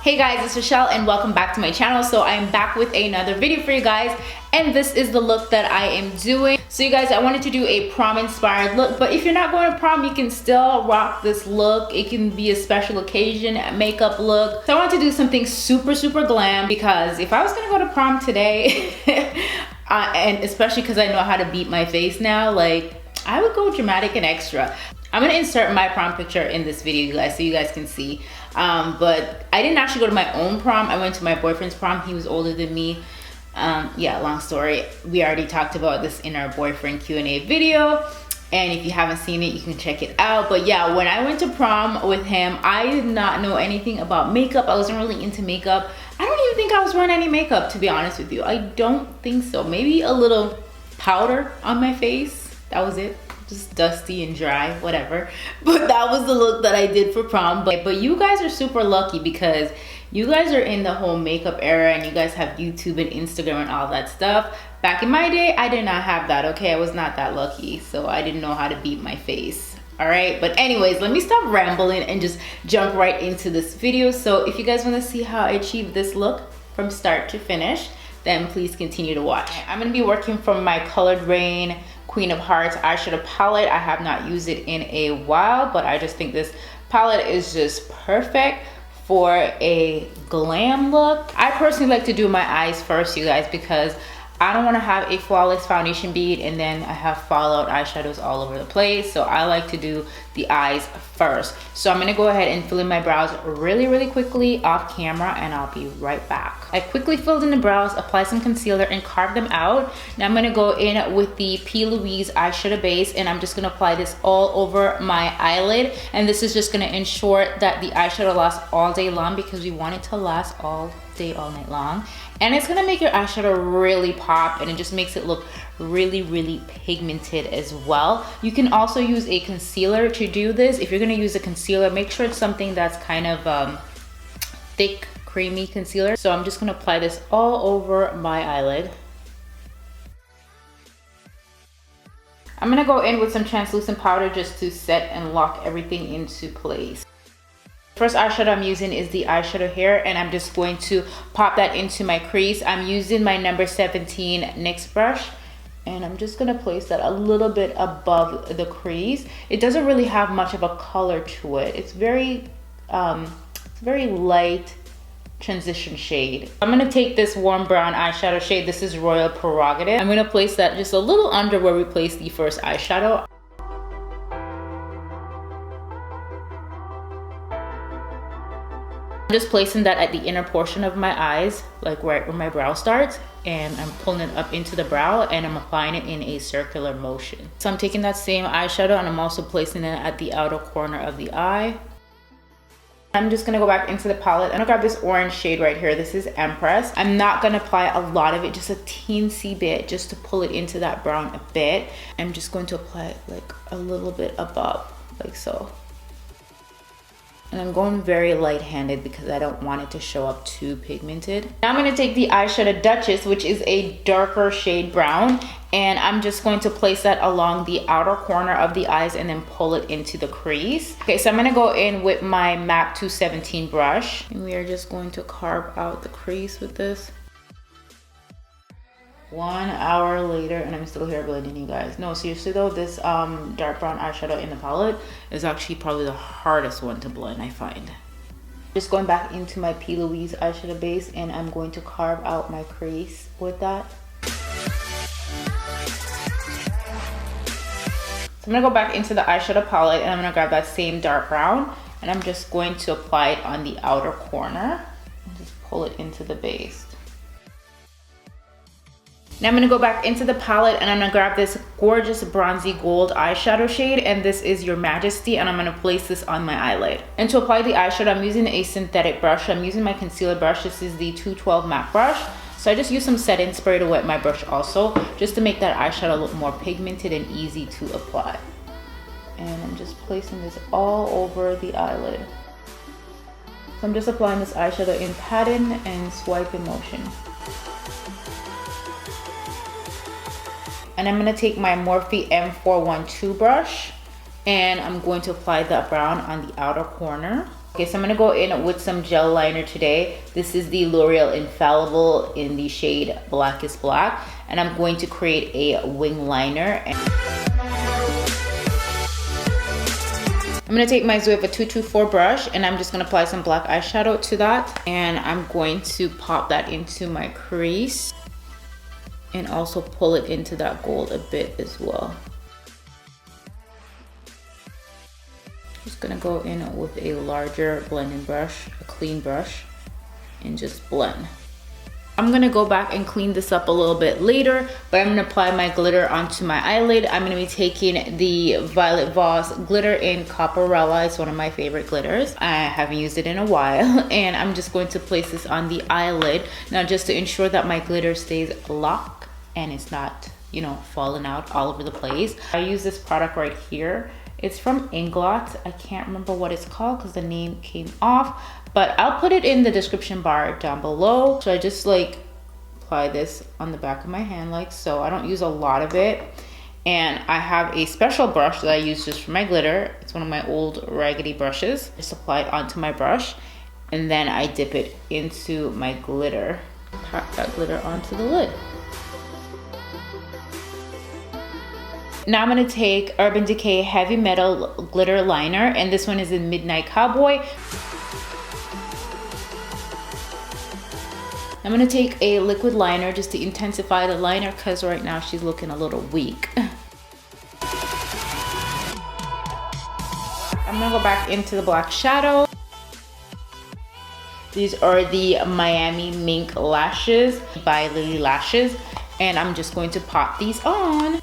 Hey guys, it's Rochelle and welcome back to my channel. So I am back with another video for you guys, and this is the look that I am doing. So you guys, I wanted to do a prom inspired look, but if you're not going to prom, you can still rock this look. It can be a special occasion makeup look. So I wanted to do something super glam, because if I was gonna go to prom today and especially because I know how to beat my face now, like I would go dramatic and extra. I'm gonna insert my prom picture in this video, you guys, so you guys can see. But I didn't actually go to my own prom. I went to my boyfriend's prom. He was older than me. Yeah, long story. We already talked about this in our boyfriend Q&A video. And if you haven't seen it, you can check it out. But yeah, when I went to prom with him, I did not know anything about makeup. I wasn't really into makeup. I don't even think I was wearing any makeup, to be honest with you. I don't think so. Maybe a little powder on my face. That was it. Just dusty and dry, whatever. But that was the look that I did for prom. But you guys are super lucky, because you guys are in the whole makeup era and you guys have YouTube and Instagram and all that stuff. Back in my day, I did not have that, okay? I was not that lucky, so I didn't know how to beat my face. All right, but anyways, let me stop rambling and just jump right into this video. So if you guys want to see how I achieved this look from start to finish, then please continue to watch. I'm gonna be working from my Colored Rain Queen of Hearts eyeshadow palette. I have not used it in a while, but I just think this palette is just perfect for a glam look. I personally like to do my eyes first, you guys, because I don't want to have a flawless foundation bead and then I have fallout eyeshadows all over the place. So I like to do the eyes first. So I'm going to go ahead and fill in my brows really quickly off camera, and I'll be right back. I quickly filled in the brows, applied some concealer and carved them out. Now I'm going to go in with the Louise eyeshadow base, and I'm just going to apply this all over my eyelid. And this is just going to ensure that the eyeshadow lasts all day long, because we want it to last all day, all night long. And it's gonna make your eyeshadow really pop, and it just makes it look really pigmented as well. You can also use a concealer to do this. If you're gonna use a concealer, make sure it's something that's kind of thick, creamy concealer. So I'm just gonna apply this all over my eyelid. I'm gonna go in with some translucent powder just to set and lock everything into place. First eyeshadow I'm using is the eyeshadow here, and I'm just going to pop that into my crease. I'm using my number 17 NYX brush, and I'm just gonna place that a little bit above the crease. It doesn't really have much of a color to it. It's very light transition shade. I'm gonna take this warm brown eyeshadow shade. This is Royal Prerogative. I'm gonna place that just a little under where we placed the first eyeshadow. I'm just placing that at the inner portion of my eyes, like right where my brow starts, and I'm pulling it up into the brow, and I'm applying it in a circular motion. So I'm taking that same eyeshadow and I'm also placing it at the outer corner of the eye. I'm just gonna go back into the palette. I'm gonna grab this orange shade right here. This is Empress. I'm not gonna apply a lot of it, just a teensy bit, just to pull it into that brown a bit. I'm just going to apply it like a little bit above, like so. And I'm going very light-handed because I don't want it to show up too pigmented. Now I'm going to take the eyeshadow Duchess, which is a darker shade brown, and I'm just going to place that along the outer corner of the eyes and then pull it into the crease. Okay, so I'm going to go in with my MAC 217 brush, and we are just going to carve out the crease with this. 1 hour later, and I'm still here blending, you guys. No, seriously though, this dark brown eyeshadow in the palette is actually probably the hardest one to blend, I find. Just going back into my Louise eyeshadow base, and I'm going to carve out my crease with that. So I'm gonna go back into the eyeshadow palette, and I'm gonna grab that same dark brown, and I'm just going to apply it on the outer corner and just pull it into the base. Now I'm gonna go back into the palette, and I'm gonna grab this gorgeous bronzy gold eyeshadow shade, and this is Your Majesty, and I'm gonna place this on my eyelid. And to apply the eyeshadow, I'm using a synthetic brush. I'm using my concealer brush. This is the 212 MAC brush. So I just use some set-in spray to wet my brush also, just to make that eyeshadow look more pigmented and easy to apply. And I'm just placing this all over the eyelid. So I'm just applying this eyeshadow in pattern and swipe in motion. And I'm gonna take my Morphe M412 brush, And I'm going to apply that brown on the outer corner. Okay, so I'm gonna go in with some gel liner today. This is the L'Oreal Infallible in the shade Black is Black. And I'm going to create a wing liner. I'm gonna take my Zoeva 224 brush and I'm just gonna apply some black eyeshadow to that. And I'm going to pop that into my crease and also pull it into that gold a bit as well. Just gonna go in with a larger blending brush, a clean brush, and just blend. I'm gonna go back and clean this up a little bit later, but I'm gonna apply my glitter onto my eyelid. I'm gonna be taking the Violet Voss glitter in Copperella. It's one of my favorite glitters. I haven't used it in a while, and I'm just going to place this on the eyelid. Now, just to ensure that my glitter stays locked and it's not, you know, falling out all over the place. I use this product right here. It's from Inglot. I can't remember what it's called because the name came off, but I'll put it in the description bar down below. So I just like apply this on the back of my hand like so. I don't use a lot of it. And I have a special brush that I use just for my glitter. It's one of my old raggedy brushes. Just apply it onto my brush and then I dip it into my glitter. Pack that glitter onto the lid. Now I'm gonna take Urban Decay Heavy Metal Glitter Liner, and this one is in Midnight Cowboy. I'm gonna take a liquid liner just to intensify the liner because right now she's looking a little weak. I'm gonna go back into the black shadow. These are the Miami Mink Lashes by Lilly Lashes, and I'm just going to pop these on.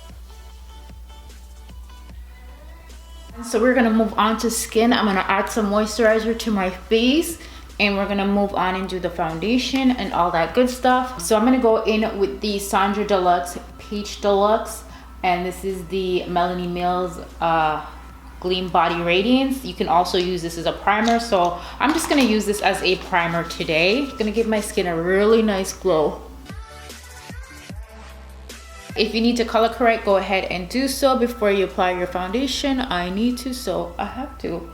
So we're gonna move on to skin. I'm gonna add some moisturizer to my face and we're gonna move on and do the foundation and all that good stuff. So I'm gonna go in with the Sandra Deluxe Peach Deluxe, and this is the Melanie Mills Gleam Body Radiance. You can also use this as a primer, so I'm just gonna use this as a primer today. It's gonna give my skin a really nice glow. If you need to color correct, go ahead and do so before you apply your foundation. I need to, so I have to.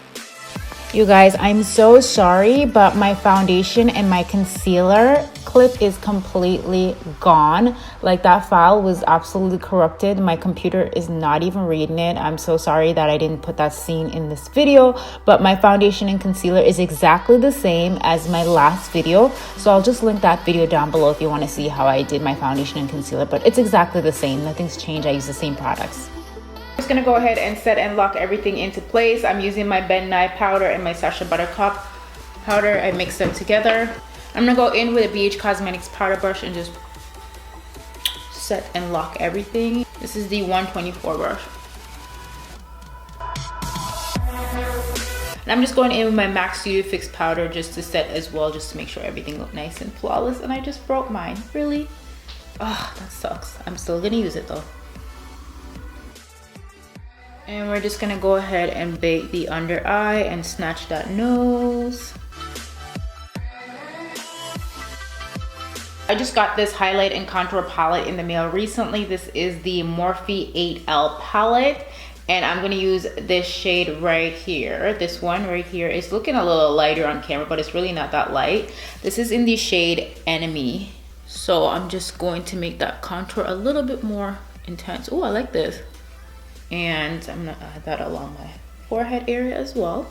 You guys, I'm so sorry, but my foundation and my concealer clip is completely gone. Like, that file was absolutely corrupted. My computer is not even reading it. I'm so sorry that I didn't put that scene in this video, but my foundation and concealer is exactly the same as my last video. So I'll just link that video down below if you want to see how I did my foundation and concealer, but it's exactly the same. Nothing's changed. I use the same products. I'm just gonna go ahead and set and lock everything into place. I'm using my Ben Nye powder and my Sacha Butter powder. I mix them together. I'm gonna go in with a BH Cosmetics powder brush and just set and lock everything. This is the 124 brush. And I'm just going in with my MAC Studio Fix powder just to set as well, just to make sure everything looked nice and flawless. And I just broke mine. Really? Oh, that sucks. I'm still gonna use it though. And we're just gonna go ahead and bake the under eye and snatch that nose. I just got this highlight and contour palette in the mail recently. This is the Morphe 8L palette, and I'm gonna use this shade right here. This one right here is looking a little lighter on camera, but it's really not that light. This is in the shade Enemy. So I'm just going to make that contour a little bit more intense. Oh, I like this. And I'm gonna add that along my forehead area as well.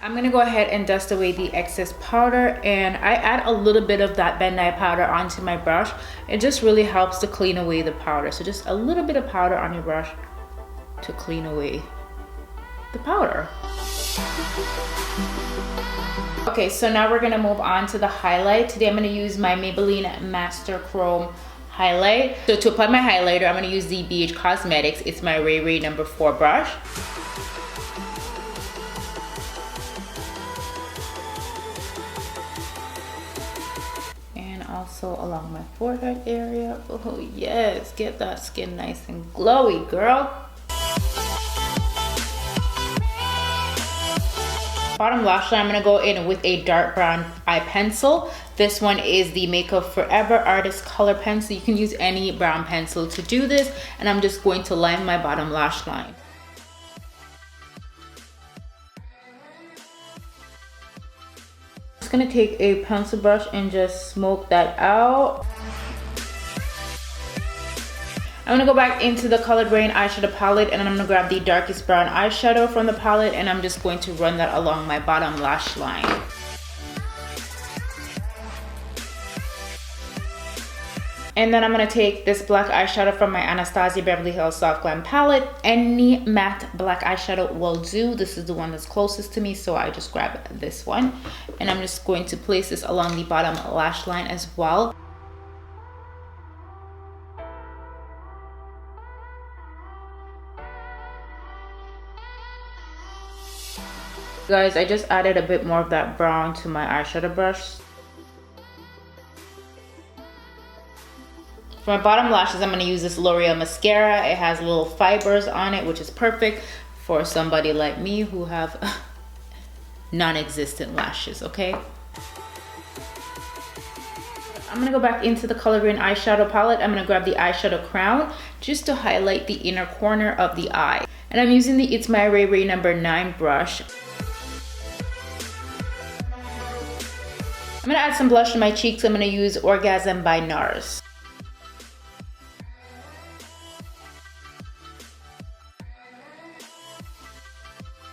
I'm gonna go ahead and dust away the excess powder, and I add a little bit of that Ben Nye powder onto my brush. It just really helps to clean away the powder. So just a little bit of powder on your brush to clean away the powder. Okay, so now we're gonna move on to the highlight. Today I'm gonna use my Maybelline Master Chrome highlight. So to apply my highlighter, I'm gonna use the BH Cosmetics. It's my Ray Ray number 4 brush. And also along my forehead area. Oh yes, get that skin nice and glowy, girl. Bottom lash line, I'm gonna go in with a dark brown eye pencil. This one is the Makeup Forever Artist Color Pencil. You can use any brown pencil to do this, and I'm just going to line my bottom lash line. I'm just gonna take a pencil brush and just smoke that out. I'm gonna go back into the Colored Rain eyeshadow palette, and I'm gonna grab the darkest brown eyeshadow from the palette, and I'm just going to run that along my bottom lash line. And then I'm gonna take this black eyeshadow from my Anastasia Beverly Hills Soft Glam palette. Any matte black eyeshadow will do. This is the one that's closest to me, so I just grab this one. And I'm just going to place this along the bottom lash line as well. Guys, I just added a bit more of that brown to my eyeshadow brush. For my bottom lashes, I'm going to use this L'Oreal mascara. It has little fibers on it, which is perfect for somebody like me who have non-existent lashes, okay? I'm going to go back into the Colored Rain eyeshadow palette. I'm going to grab the eyeshadow crown just to highlight the inner corner of the eye. And I'm using the It's My Ray Ray number 9 brush. I'm gonna add some blush to my cheeks. I'm gonna use Orgasm by Nars.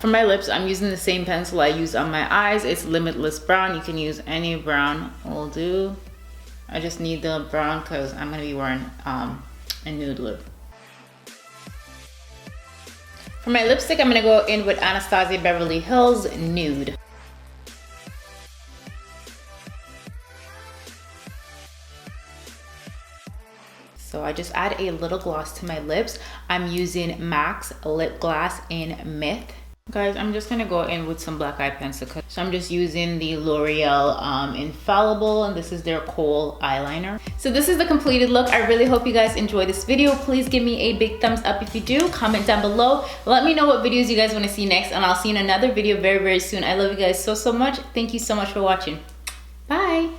For my lips, I'm using the same pencil I use on my eyes. It's Limitless Brown. You can use any brown will do. I just need the brown because I'm gonna be wearing a nude lip. For my lipstick, I'm gonna go in with Anastasia Beverly Hills Nude. So I just add a little gloss to my lips. I'm using MAC's Lip Glass in Myth. Guys, I'm just gonna go in with some black eye pencil. So I'm just using the L'Oreal Infallible, and this is their Kohl eyeliner. So this is the completed look. I really hope you guys enjoy this video. Please give me a big thumbs up if you do. Comment down below. Let me know what videos you guys wanna see next, and I'll see you in another video very, very soon. I love you guys so, so much. Thank you so much for watching. Bye.